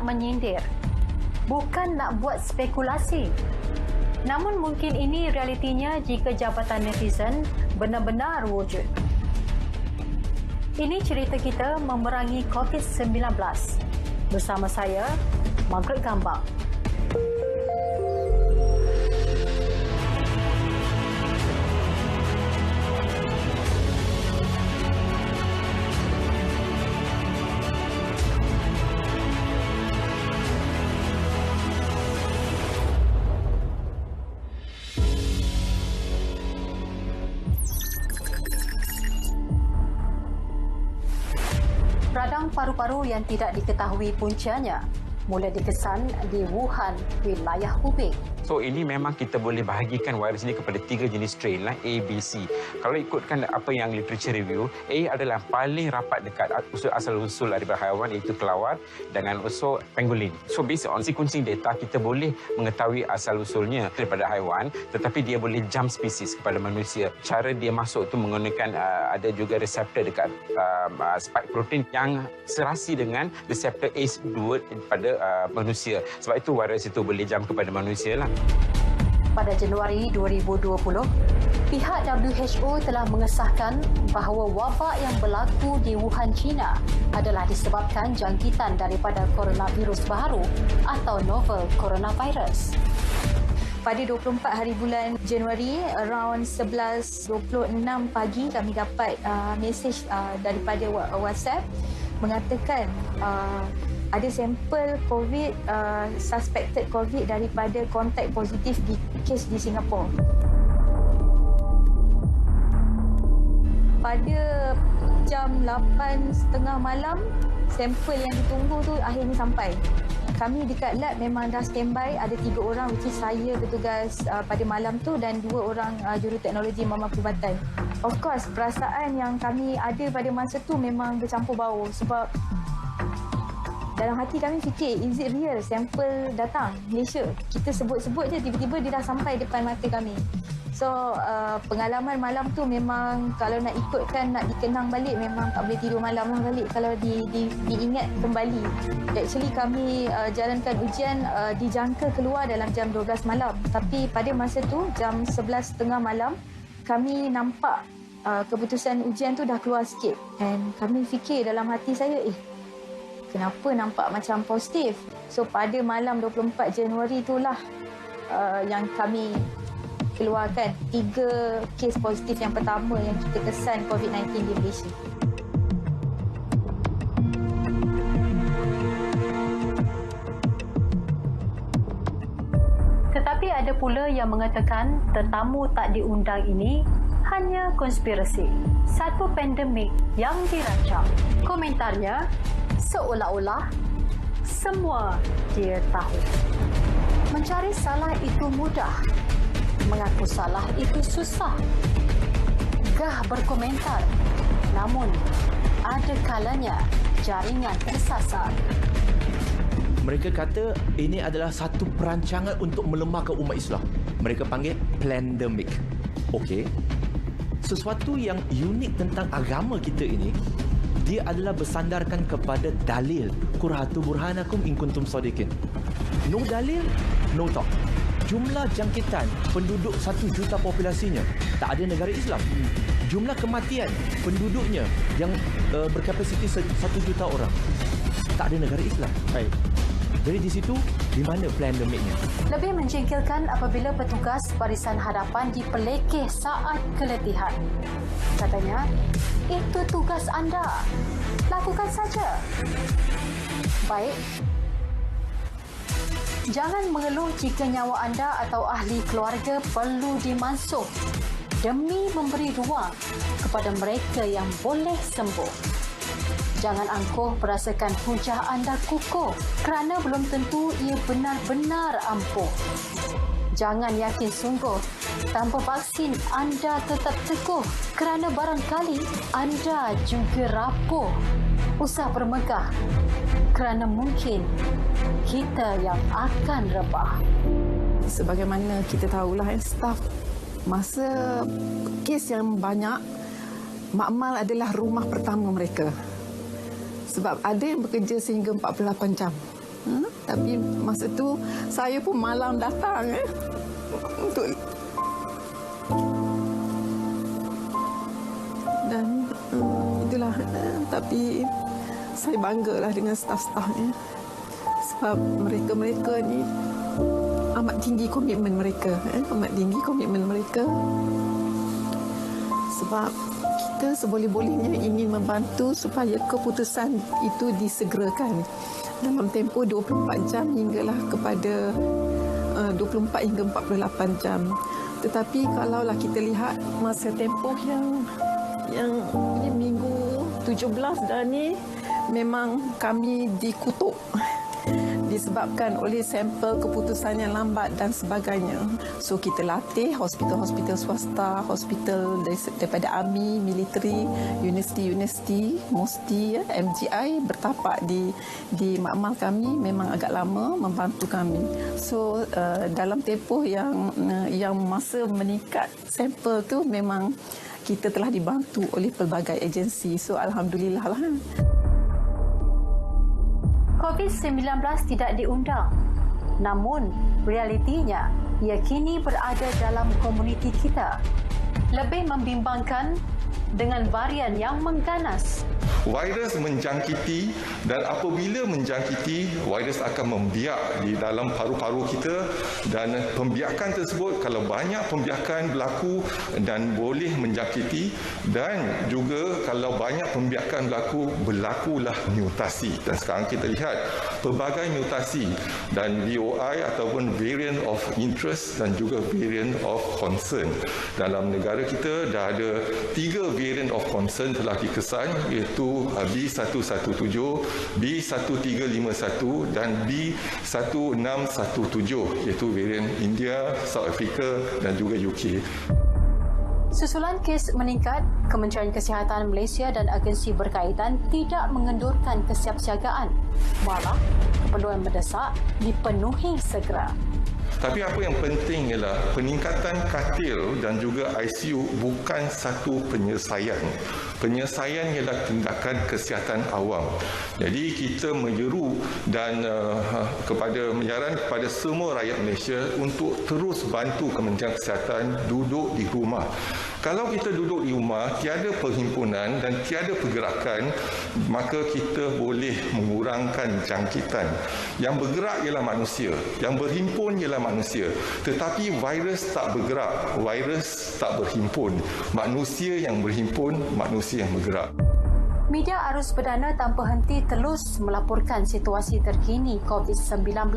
menyindir, bukan nak buat spekulasi. Namun mungkin ini realitinya jika jabatan netizen benar-benar wujud. Ini cerita kita memerangi COVID-19. Bersama saya, Margaret Gambang. Radang paru-paru yang tidak diketahui puncanya mula dikesan di Wuhan, wilayah Hubei. So ini memang kita boleh bahagikan virus ini kepada 3 jenis strain lah, A, B, C. Kalau ikutkan apa yang literature review, A adalah paling rapat dekat asal-usul daripada haiwan, iaitu kelawar dengan usul pangolin. So based on sequencing data, kita boleh mengetahui asal-usulnya daripada haiwan, tetapi dia boleh jump species kepada manusia. Cara dia masuk tu menggunakan ada juga reseptor dekat spike protein yang serasi dengan reseptor ACE2 pada manusia. Sebab itu virus itu boleh jump kepada manusia lah. Pada Januari 2020, pihak WHO telah mengesahkan bahawa wabak yang berlaku di Wuhan, China adalah disebabkan jangkitan daripada coronavirus baharu atau novel coronavirus. Pada 24 hari bulan Januari, around 11.26 pagi, kami dapat mesej daripada WhatsApp mengatakan ada sampel COVID, suspected COVID daripada kontak positif di kes di Singapura. Pada jam 8.30 malam, sampel yang ditunggu tu akhirnya sampai. Kami dekat lab memang dah standby, ada 3 orang, which is saya bertugas pada malam tu dan 2 orang juruteknologi memakul batai. Of course, perasaan yang kami ada pada masa tu memang bercampur bau sebab dalam hati kami fikir, is it real sampel datang Malaysia? Kita sebut-sebut je, tiba-tiba dia dah sampai depan mata kami. So, pengalaman malam tu memang kalau nak ikutkan, nak dikenang balik, memang tak boleh tidur malam lah balik kalau diingat kembali. Actually, kami jalankan ujian dijangka keluar dalam jam 12 malam. Tapi pada masa tu, jam 11.30 malam, kami nampak keputusan ujian tu dah keluar sikit. And kami fikir dalam hati saya, kenapa nampak macam positif? So pada malam 24 Januari itulah yang kami keluarkan 3 kes positif yang pertama yang kita kesan COVID-19 di Malaysia. Tetapi ada pula yang mengatakan tetamu tak diundang ini hanya konspirasi. Satu pandemik yang dirancang. Komentarnya, seolah-olah semua dia tahu. Mencari salah itu mudah, mengaku salah itu susah. Gah berkomentar, namun ada kalanya jaringan tersasar. Mereka kata ini adalah satu perancangan untuk melemahkan umat Islam. Mereka panggil plandemic. Okey. Sesuatu yang unik tentang agama kita ini, dia adalah bersandarkan kepada dalil. Qul hatu burhanakum in kuntum shadiqin. No dalil, no talk. Jumlah jangkitan penduduk 1 juta populasinya, tak ada negara Islam. Jumlah kematian penduduknya yang berkapasiti 1 juta orang, tak ada negara Islam. Baik. Jadi di situ, di mana plandemiknya? Lebih menjengkelkan apabila petugas barisan hadapan dipelekeh saat keletihan. Katanya, itu tugas anda. Lakukan saja. Baik. Jangan mengeluh jika nyawa anda atau ahli keluarga perlu dimansuh demi memberi ruang kepada mereka yang boleh sembuh. Jangan angkuh berasakan hujah anda kukuh kerana belum tentu ia benar-benar ampuh. Jangan yakin sungguh tanpa vaksin anda tetap teguh kerana barangkali anda juga rapuh. Usah bermegah kerana mungkin kita yang akan rebah. Sebagaimana kita tahulah, staf masa kes yang banyak, makmal adalah rumah pertama mereka. Sebab ada yang bekerja sehingga 48 jam Tapi masa tu saya pun malam datang untuk dan itulah. Tapi saya banggalah dengan staf-stafnya sebab mereka ni amat tinggi komitmen mereka, sebab kita seboleh-bolehnya ingin membantu supaya keputusan itu disegerakan dalam tempoh 24 jam hinggalah kepada 24 hingga 48 jam. Tetapi kalaulah kita lihat masa tempoh yang ini minggu 17 dah ni, memang kami dikutuk disebabkan oleh sampel keputusan yang lambat dan sebagainya. So kita latih hospital-hospital swasta, hospital daripada army, militeri, universiti-universiti, MUSTI, MGI bertapak di makmal kami, memang agak lama membantu kami. So dalam tempoh yang masa meningkat sampel tu, memang kita telah dibantu oleh pelbagai agensi. So alhamdulillah lah. COVID-19 tidak diundang. Namun, realitinya, ia kini berada dalam komuniti kita. Lebih membimbangkan dengan varian yang mengganas. Virus menjangkiti, dan apabila menjangkiti, virus akan membiak di dalam paru-paru kita, dan pembiakan tersebut, kalau banyak pembiakan berlaku dan boleh menjangkiti, dan juga kalau banyak pembiakan berlakulah mutasi. Dan sekarang kita lihat pelbagai mutasi, dan VOI ataupun variant of interest dan juga variant of concern. Dalam negara kita dah ada 3 variant of concern telah dikesan, iaitu B117, B1351 dan B1617, iaitu varian India, South Africa dan juga UK. Susulan kes meningkat, Kementerian Kesihatan Malaysia dan agensi berkaitan tidak mengendurkan kesiapsiagaan. Malah, keperluan mendesak dipenuhi segera. Tapi apa yang penting ialah peningkatan katil dan juga ICU bukan satu penyelesaian. Penyelesaian ialah tindakan kesihatan awam. Jadi kita menyeru dan menyarankan kepada semua rakyat Malaysia untuk terus bantu Kementerian Kesihatan duduk di rumah. Kalau kita duduk di rumah, tiada perhimpunan dan tiada pergerakan, maka kita boleh mengurangkan jangkitan. Yang bergerak ialah manusia, yang berhimpun ialah manusia. Tetapi virus tak bergerak, virus tak berhimpun. Manusia yang berhimpun, manusia yang bergerak. Media arus perdana tanpa henti terus melaporkan situasi terkini COVID-19.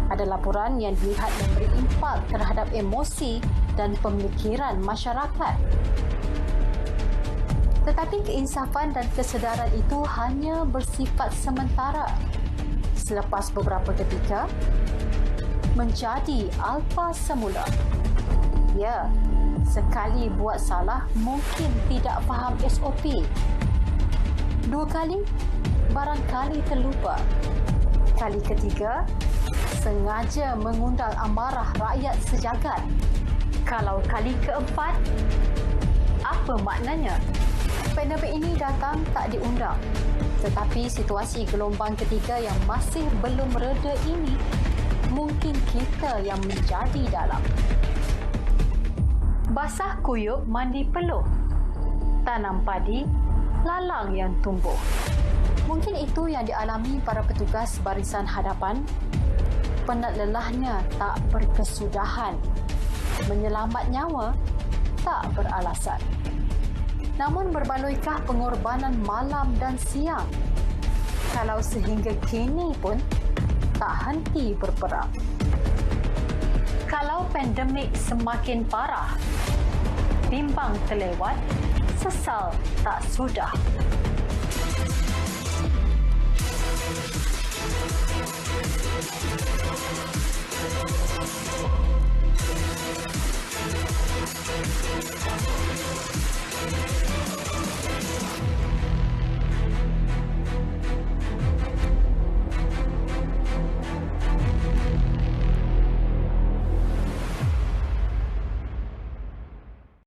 Ada laporan yang dilihat memberi impak terhadap emosi dan pemikiran masyarakat. Tetapi keinsafan dan kesedaran itu hanya bersifat sementara. Selepas beberapa ketika, menjadi alfa semula. Ya, sekali buat salah mungkin tidak faham SOP. 2 kali, barangkali terlupa. Kali ketiga, sengaja mengundang amarah rakyat sejagat. Kalau kali keempat, apa maknanya? Pandemik ini datang tak diundang. Tetapi situasi gelombang ketiga yang masih belum reda ini, mungkin kita yang menjadi dalam. Basah kuyup mandi peluh. Tanam padi, lalang yang tumbuh. Mungkin itu yang dialami para petugas barisan hadapan. Penat lelahnya tak berkesudahan. Menyelamat nyawa tak beralasan. Namun berbaloikah pengorbanan malam dan siang? Kalau sehingga kini pun tak henti berperang. Kalau pandemik semakin parah, bimbang terlewat, sesal tak sudah.